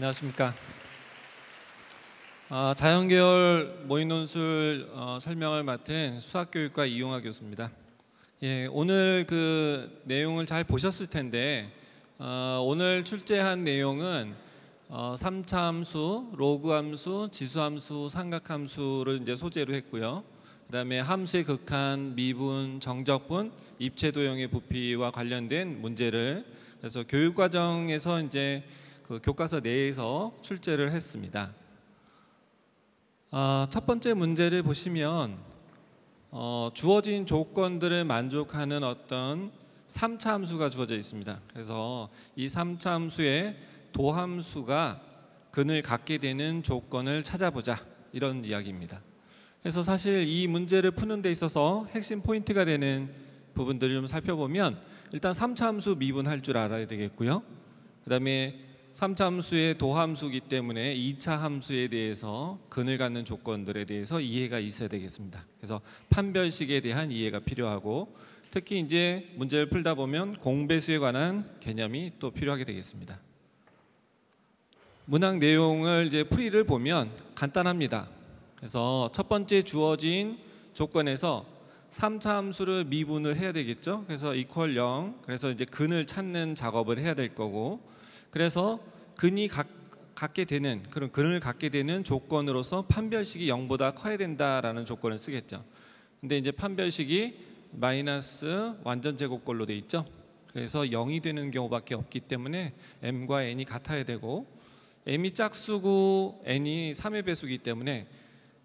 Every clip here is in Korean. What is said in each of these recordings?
안녕하십니까. 자연계열 모의논술 설명을 맡은 수학교육과 이용하 교수입니다. 오늘 그 내용을 잘 보셨을 텐데 오늘 출제한 내용은 3차 함수, 로그 함수, 지수 함수, 삼각함수를 이제 소재로 했고요. 그다음에 함수의 극한, 미분, 정적분, 입체도형의 부피와 관련된 문제를 그래서 교육과정에서 이제 그 교과서 내에서 출제를 했습니다. 첫 번째 문제를 보시면 주어진 조건들을 만족하는 어떤 3차 함수가 주어져 있습니다. 그래서 이 3차 함수의 도함수가 근을 갖게 되는 조건을 찾아보자, 이런 이야기입니다. 그래서 사실 이 문제를 푸는 데 있어서 핵심 포인트가 되는 부분들을 좀 살펴보면 일단 3차 함수 미분할 줄 알아야 되겠고요. 그 다음에 3차 함수의 도함수이기 때문에 2차 함수에 대해서 근을 갖는 조건들에 대해서 이해가 있어야 되겠습니다. 그래서 판별식에 대한 이해가 필요하고, 특히 이제 문제를 풀다 보면 공배수에 관한 개념이 또 필요하게 되겠습니다. 문항 내용을 이제 풀이를 보면 간단합니다. 그래서 첫 번째 주어진 조건에서 3차 함수를 미분을 해야 되겠죠. 그래서 이퀄 0, 그래서 이제 근을 찾는 작업을 해야 될 거고, 그래서 근이 갖게 되는 그런 근을 갖게 되는 조건으로서 판별식이 0보다 커야 된다라는 조건을 쓰겠죠. 근데 이제 판별식이 마이너스 완전 제곱꼴로 돼 있죠. 그래서 0이 되는 경우밖에 없기 때문에 m과 n이 같아야 되고, m이 짝수고 n이 3의 배수이기 때문에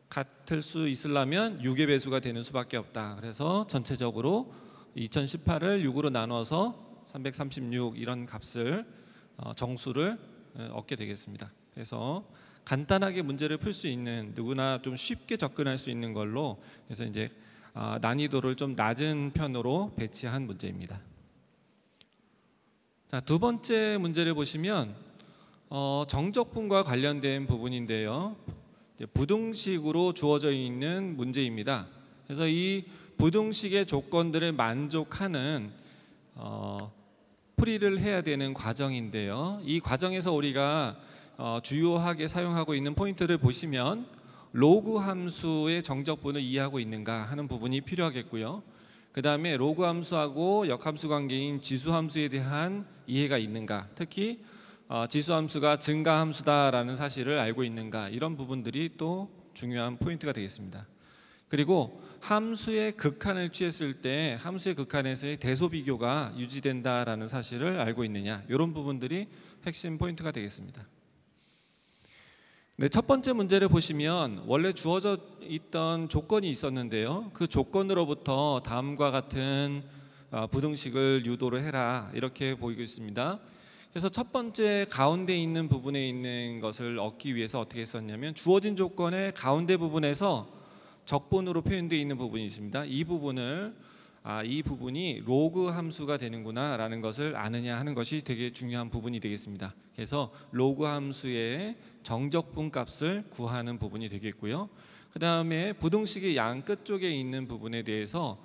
같을 수 있으려면 6의 배수가 되는 수밖에 없다. 그래서 전체적으로 2018을 6으로 나눠서 336 이런 값을 정수를 얻게 되겠습니다. 그래서 간단하게 문제를 풀 수 있는, 누구나 좀 쉽게 접근할 수 있는 걸로 그래서 이제 난이도를 좀 낮은 편으로 배치한 문제입니다. 자, 두 번째 문제를 보시면 정적분과 관련된 부분인데요. 부등식으로 주어져 있는 문제입니다. 그래서 이 부등식의 조건들을 만족하는 풀이를 해야 되는 과정인데요. 이 과정에서 우리가 주요하게 사용하고 있는 포인트를 보시면 로그 함수의 정적분을 이해하고 있는가 하는 부분이 필요하겠고요. 그 다음에 로그 함수하고 역함수 관계인 지수 함수에 대한 이해가 있는가, 특히 지수 함수가 증가 함수다라는 사실을 알고 있는가, 이런 부분들이 또 중요한 포인트가 되겠습니다. 그리고 함수의 극한을 취했을 때 함수의 극한에서의 대소 비교가 유지된다라는 사실을 알고 있느냐, 이런 부분들이 핵심 포인트가 되겠습니다. 네, 첫 번째 문제를 보시면 원래 주어져 있던 조건이 있었는데요. 그 조건으로부터 다음과 같은 부등식을 유도를 해라, 이렇게 보이고 있습니다. 그래서 첫 번째 가운데 있는 부분에 있는 것을 얻기 위해서 어떻게 했었냐면 주어진 조건의 가운데 부분에서 적분으로 표현되어 있는 부분이 있습니다. 이 부분을 이 부분이 로그 함수가 되는구나 라는 것을 아느냐 하는 것이 되게 중요한 부분이 되겠습니다. 그래서 로그 함수의 정적분 값을 구하는 부분이 되겠고요. 그 다음에 부등식의 양 끝쪽에 있는 부분에 대해서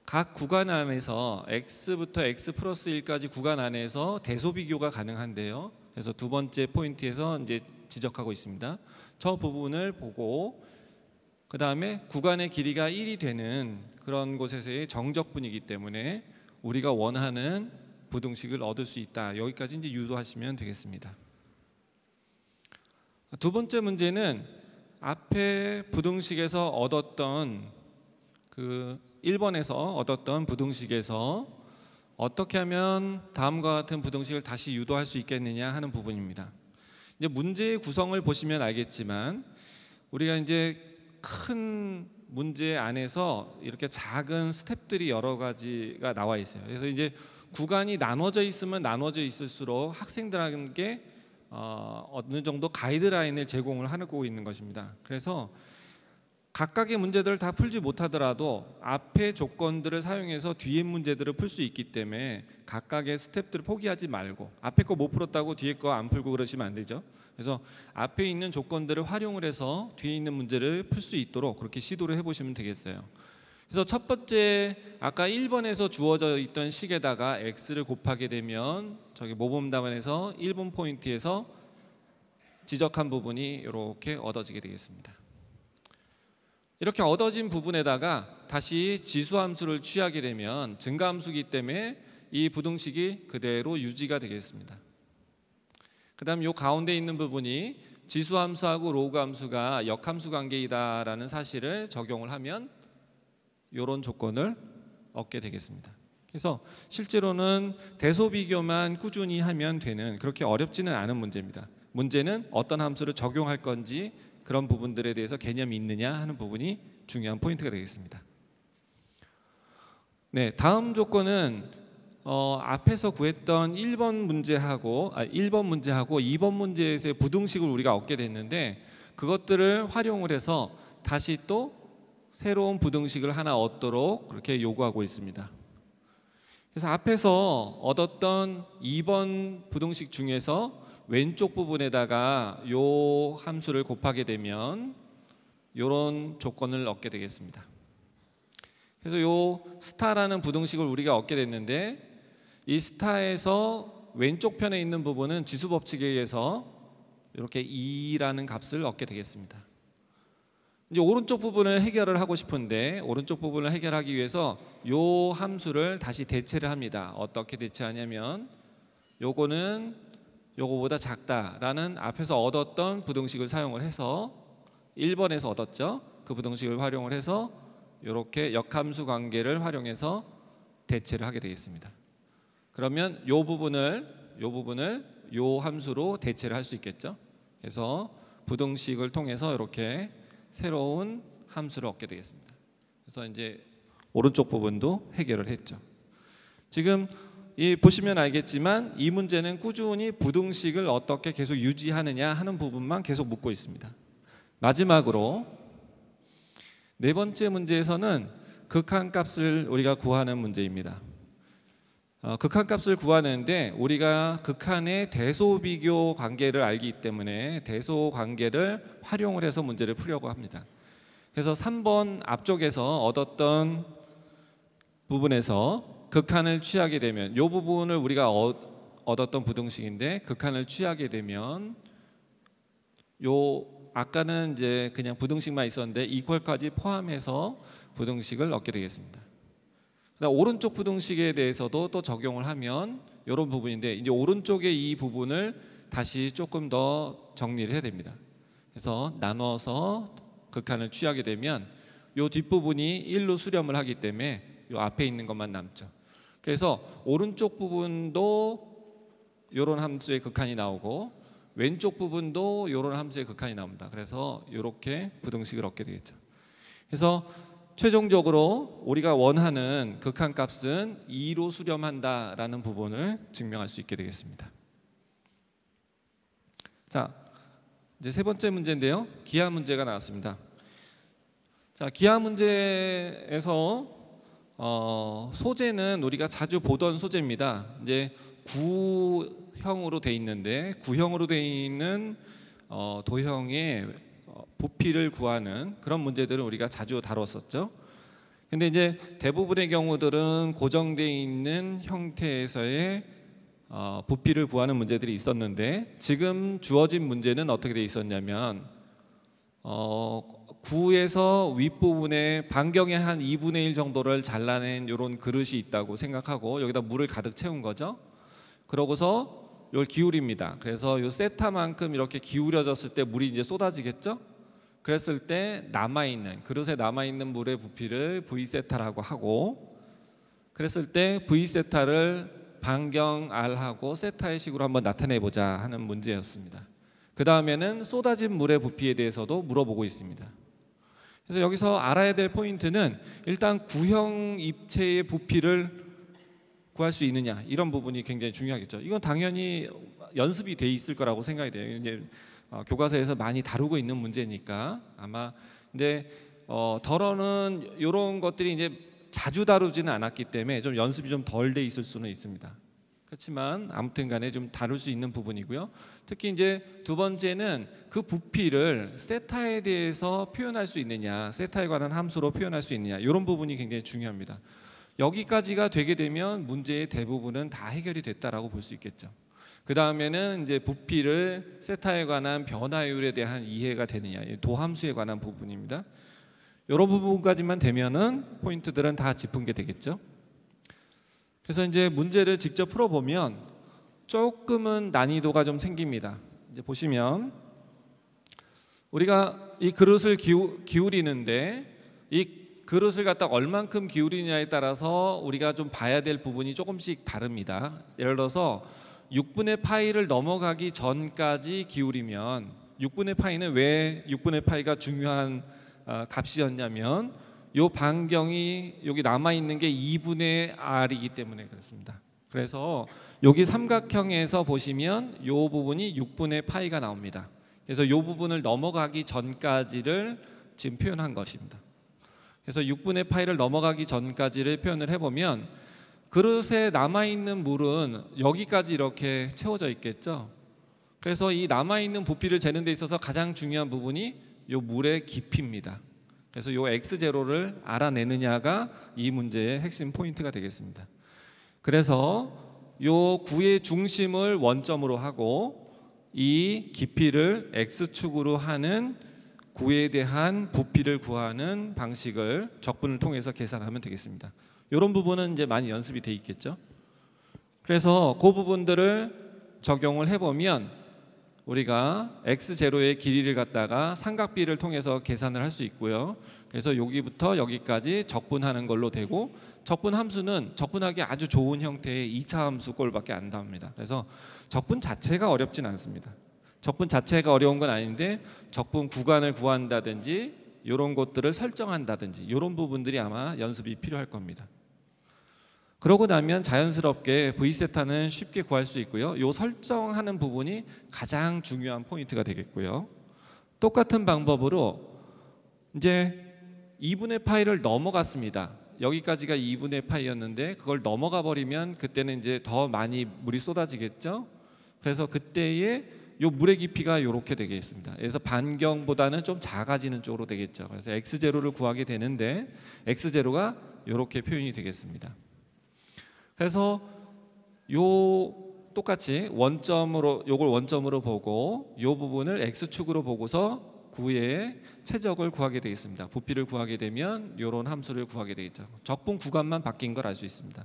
각 구간 안에서 x부터 x 플러스 1까지 구간 안에서 대소 비교가 가능한데요. 그래서 두 번째 포인트에서 이제 지적하고 있습니다. 저 부분을 보고 그 다음에 구간의 길이가 1이 되는 그런 곳에서의 정적분이기 때문에 우리가 원하는 부등식을 얻을 수 있다. 여기까지 이제 유도하시면 되겠습니다. 두 번째 문제는 앞에 부등식에서 얻었던 그 1번에서 얻었던 부등식에서 어떻게 하면 다음과 같은 부등식을 다시 유도할 수 있겠느냐 하는 부분입니다. 이제 문제의 구성을 보시면 알겠지만 우리가 이제 큰 문제 안에서 이렇게 작은 스텝들이 여러 가지가 나와 있어요. 그래서 이제 구간이 나눠져 있으면 나눠져 있을수록 학생들에게 어느 정도 가이드라인을 제공을 하고 있는 것입니다. 그래서 각각의 문제들을 다 풀지 못하더라도 앞의 조건들을 사용해서 뒤에 문제들을 풀 수 있기 때문에 각각의 스텝들을 포기하지 말고, 앞에 거 못 풀었다고 뒤에 거 안 풀고 그러시면 안 되죠. 그래서 앞에 있는 조건들을 활용을 해서 뒤에 있는 문제를 풀 수 있도록 그렇게 시도를 해보시면 되겠어요. 그래서 첫 번째 아까 1번에서 주어져 있던 식에다가 x를 곱하게 되면 저기 모범 답안에서 1번 포인트에서 지적한 부분이 이렇게 얻어지게 되겠습니다. 이렇게 얻어진 부분에다가 다시 지수함수를 취하게 되면 증가함수이기 때문에 이 부등식이 그대로 유지가 되겠습니다. 그 다음 이 가운데 있는 부분이 지수함수하고 로그함수가 역함수 관계이다라는 사실을 적용을 하면 이런 조건을 얻게 되겠습니다. 그래서 실제로는 대소비교만 꾸준히 하면 되는 그렇게 어렵지는 않은 문제입니다. 문제는 어떤 함수를 적용할 건지 그런 부분들에 대해서 개념이 있느냐 하는 부분이 중요한 포인트가 되겠습니다. 네, 다음 조건은 앞에서 구했던 1번 문제하고 2번 문제에서의 부등식을 우리가 얻게 됐는데 그것들을 활용을 해서 다시 또 새로운 부등식을 하나 얻도록 그렇게 요구하고 있습니다. 그래서 앞에서 얻었던 2번 부등식 중에서 왼쪽 부분에다가 요 함수를 곱하게 되면 이런 조건을 얻게 되겠습니다. 그래서 요 스타라는 부등식을 우리가 얻게 됐는데 이 스타에서 왼쪽 편에 있는 부분은 지수법칙에 의해서 이렇게 2라는 값을 얻게 되겠습니다. 이제 오른쪽 부분을 해결을 하고 싶은데 오른쪽 부분을 해결하기 위해서 요 함수를 다시 대체를 합니다. 어떻게 대체하냐면 요거는 요거보다 작다라는 앞에서 얻었던 부등식을 사용을 해서 1번에서 얻었죠. 그 부등식을 활용을 해서 이렇게 역함수 관계를 활용해서 대체를 하게 되겠습니다. 그러면 요 부분을 요 함수로 대체를 할 수 있겠죠. 그래서 부등식을 통해서 이렇게 새로운 함수를 얻게 되겠습니다. 그래서 이제 오른쪽 부분도 해결을 했죠. 지금 보시면 알겠지만 이 문제는 꾸준히 부등식을 어떻게 계속 유지하느냐 하는 부분만 계속 묻고 있습니다. 마지막으로 네 번째 문제에서는 극한값을 우리가 구하는 문제입니다. 극한값을 구하는데 우리가 극한의 대소비교 관계를 알기 때문에 대소관계를 활용을 해서 문제를 풀려고 합니다. 그래서 3번 앞쪽에서 얻었던 부분에서 극한을 취하게 되면 이 부분을 우리가 얻었던 부등식인데 극한을 취하게 되면 아까는 이제 그냥 부등식만 있었는데 이퀄까지 포함해서 부등식을 얻게 되겠습니다. 그다음 오른쪽 부등식에 대해서도 또 적용을 하면 이런 부분인데 이제 오른쪽의 이 부분을 다시 조금 더 정리를 해야 됩니다. 그래서 나눠서 극한을 취하게 되면 이 뒷부분이 1로 수렴을 하기 때문에 이 앞에 있는 것만 남죠. 그래서 오른쪽 부분도 이런 함수의 극한이 나오고 왼쪽 부분도 이런 함수의 극한이 나옵니다. 그래서 이렇게 부등식을 얻게 되겠죠. 그래서 최종적으로 우리가 원하는 극한값은 2로 수렴한다라는 부분을 증명할 수 있게 되겠습니다. 자, 이제 세 번째 문제인데요. 기하 문제가 나왔습니다. 자, 기하 문제에서 소재는 우리가 자주 보던 소재입니다. 이제 구형으로 돼 있는데 구형으로 돼 있는 도형의 부피를 구하는 그런 문제들은 우리가 자주 다뤘었죠. 근데 이제 대부분의 경우들은 고정되어 있는 형태에서의 부피를 구하는 문제들이 있었는데 지금 주어진 문제는 어떻게 돼 있었냐면 구에서 윗부분에 반경의 한 2분의 1 정도를 잘라낸 이런 그릇이 있다고 생각하고 여기다 물을 가득 채운 거죠. 그러고서 이걸 기울입니다. 그래서 이 세타만큼 이렇게 기울여졌을 때 물이 이제 쏟아지겠죠. 그랬을 때 남아있는 그릇에 남아있는 물의 부피를 V세타라고 하고 그랬을 때 V세타를 반경 R하고 세타의 식으로 한번 나타내보자 하는 문제였습니다. 그 다음에는 쏟아진 물의 부피에 대해서도 물어보고 있습니다. 그래서 여기서 알아야 될 포인트는 일단 구형 입체의 부피를 구할 수 있느냐 이런 부분이 굉장히 중요하겠죠. 이건 당연히 연습이 돼 있을 거라고 생각이 돼요. 이제 교과서에서 많이 다루고 있는 문제니까 아마. 근데 덜어는 이런 것들이 이제 자주 다루지는 않았기 때문에 좀 연습이 좀 덜 돼 있을 수는 있습니다. 그렇지만 아무튼간에 좀 다룰 수 있는 부분이고요. 특히 이제 두 번째는 그 부피를 세타에 대해서 표현할 수 있느냐, 세타에 관한 함수로 표현할 수 있느냐 이런 부분이 굉장히 중요합니다. 여기까지가 되게 되면 문제의 대부분은 다 해결이 됐다라고 볼 수 있겠죠. 그 다음에는 이제 부피를 세타에 관한 변화율에 대한 이해가 되느냐, 도함수에 관한 부분입니다. 이런 부분까지만 되면은 포인트들은 다 짚은 게 되겠죠. 그래서 이제 문제를 직접 풀어보면 조금은 난이도가 좀 생깁니다. 이제 보시면 우리가 이 그릇을 기울이는데 이 그릇을 갖다 얼만큼 기울이냐에 따라서 우리가 좀 봐야 될 부분이 조금씩 다릅니다. 예를 들어서 6분의 파이를 넘어가기 전까지 기울이면 6분의 파이는 왜 6분의 파이가 중요한 값이었냐면 요 반경이 여기 남아있는 게 2분의 r이기 때문에 그렇습니다. 그래서 여기 삼각형에서 보시면 요 부분이 6분의 파이가 나옵니다. 그래서 요 부분을 넘어가기 전까지를 지금 표현한 것입니다. 그래서 6분의 파이를 넘어가기 전까지를 표현을 해보면 그릇에 남아있는 물은 여기까지 이렇게 채워져 있겠죠. 그래서 이 남아있는 부피를 재는 데 있어서 가장 중요한 부분이 요 물의 깊이입니다. 그래서 요 x0를 알아내느냐가 이 문제의 핵심 포인트가 되겠습니다. 그래서 요 구의 중심을 원점으로 하고 이 깊이를 x축으로 하는 구에 대한 부피를 구하는 방식을 적분을 통해서 계산하면 되겠습니다. 이런 부분은 이제 많이 연습이 돼 있겠죠. 그래서 그 부분들을 적용을 해보면 우리가 x0의 길이를 갖다가 삼각비를 통해서 계산을 할 수 있고요. 그래서 여기부터 여기까지 적분하는 걸로 되고, 적분 함수는 적분하기 아주 좋은 형태의 2차 함수 꼴밖에 안 나옵니다. 그래서 적분 자체가 어렵진 않습니다. 적분 자체가 어려운 건 아닌데 적분 구간을 구한다든지 이런 것들을 설정한다든지 이런 부분들이 아마 연습이 필요할 겁니다. 그러고 나면 자연스럽게 V세타는 쉽게 구할 수 있고요. 이 설정하는 부분이 가장 중요한 포인트가 되겠고요. 똑같은 방법으로 이제 2분의 파이를 넘어갔습니다. 여기까지가 2분의 파이였는데 그걸 넘어가 버리면 그때는 이제 더 많이 물이 쏟아지겠죠. 그래서 그때에 요 물의 깊이가 이렇게 되겠습니다. 그래서 반경보다는 좀 작아지는 쪽으로 되겠죠. 그래서 x0를 구하게 되는데 x0가 이렇게 표현이 되겠습니다. 그래서 요 똑같이 원점으로 요걸 원점으로 보고 요 부분을 x축으로 보고서 구의 최적을 구하게 되겠습니다. 부피를 구하게 되면 이런 함수를 구하게 되겠죠. 적분 구간만 바뀐 걸 알 수 있습니다.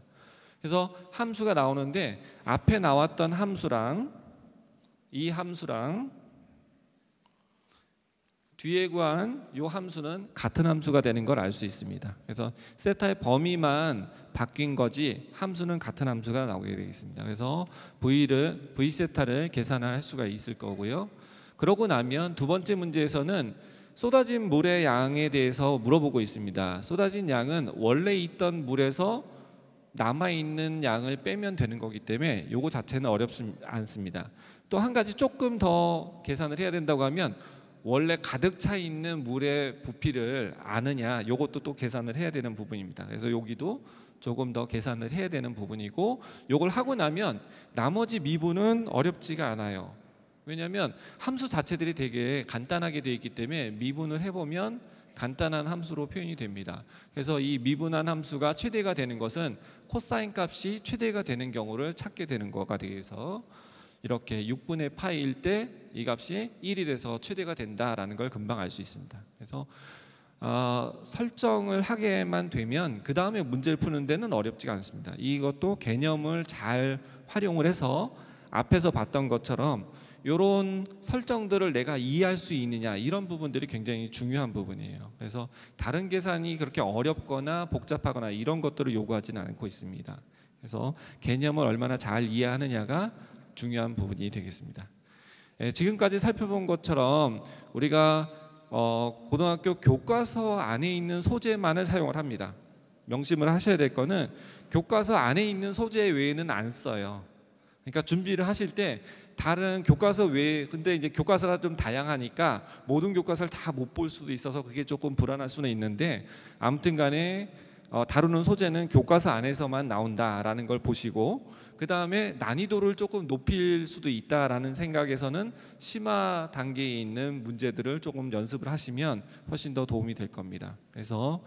그래서 함수가 나오는데 앞에 나왔던 함수랑 이 함수랑 뒤에 구한 이 함수는 같은 함수가 되는 걸 알 수 있습니다. 그래서 세타의 범위만 바뀐 거지 함수는 같은 함수가 나오게 되겠습니다. 그래서 V 세타를 계산할 수가 있을 거고요. 그러고 나면 두 번째 문제에서는 쏟아진 물의 양에 대해서 물어보고 있습니다. 쏟아진 양은 원래 있던 물에서 남아있는 양을 빼면 되는 거기 때문에 요거 자체는 어렵지 않습니다. 또 한 가지 조금 더 계산을 해야 된다고 하면 원래 가득 차 있는 물의 부피를 아느냐, 요것도 또 계산을 해야 되는 부분입니다. 그래서 여기도 조금 더 계산을 해야 되는 부분이고, 요걸 하고 나면 나머지 미분은 어렵지가 않아요. 왜냐하면 함수 자체들이 되게 간단하게 되어 있기 때문에 미분을 해보면 간단한 함수로 표현이 됩니다. 그래서 이 미분한 함수가 최대가 되는 것은 코사인 값이 최대가 되는 경우를 찾게 되는 거가 되어서 이렇게 6분의 파이일 때 이 값이 1이 돼서 최대가 된다라는 걸 금방 알 수 있습니다. 그래서 설정을 하게만 되면 그 다음에 문제를 푸는 데는 어렵지가 않습니다. 이것도 개념을 잘 활용을 해서 앞에서 봤던 것처럼 이런 설정들을 내가 이해할 수 있느냐, 이런 부분들이 굉장히 중요한 부분이에요. 그래서 다른 계산이 그렇게 어렵거나 복잡하거나 이런 것들을 요구하지는 않고 있습니다. 그래서 개념을 얼마나 잘 이해하느냐가 중요한 부분이 되겠습니다. 지금까지 살펴본 것처럼 우리가 고등학교 교과서 안에 있는 소재만을 사용을 합니다. 명심을 하셔야 될 거는 교과서 안에 있는 소재 외에는 안 써요. 그러니까 준비를 하실 때 다른 교과서 외에, 근데 이제 교과서가 좀 다양하니까 모든 교과서를 다 못 볼 수도 있어서 그게 조금 불안할 수는 있는데, 아무튼 간에 다루는 소재는 교과서 안에서만 나온다라는 걸 보시고, 그 다음에 난이도를 조금 높일 수도 있다라는 생각에서는 심화 단계에 있는 문제들을 조금 연습을 하시면 훨씬 더 도움이 될 겁니다. 그래서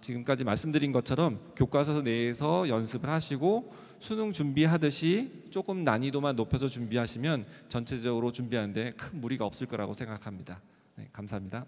지금까지 말씀드린 것처럼 교과서 내에서 연습을 하시고 수능 준비하듯이 조금 난이도만 높여서 준비하시면 전체적으로 준비하는데 큰 무리가 없을 거라고 생각합니다. 네, 감사합니다.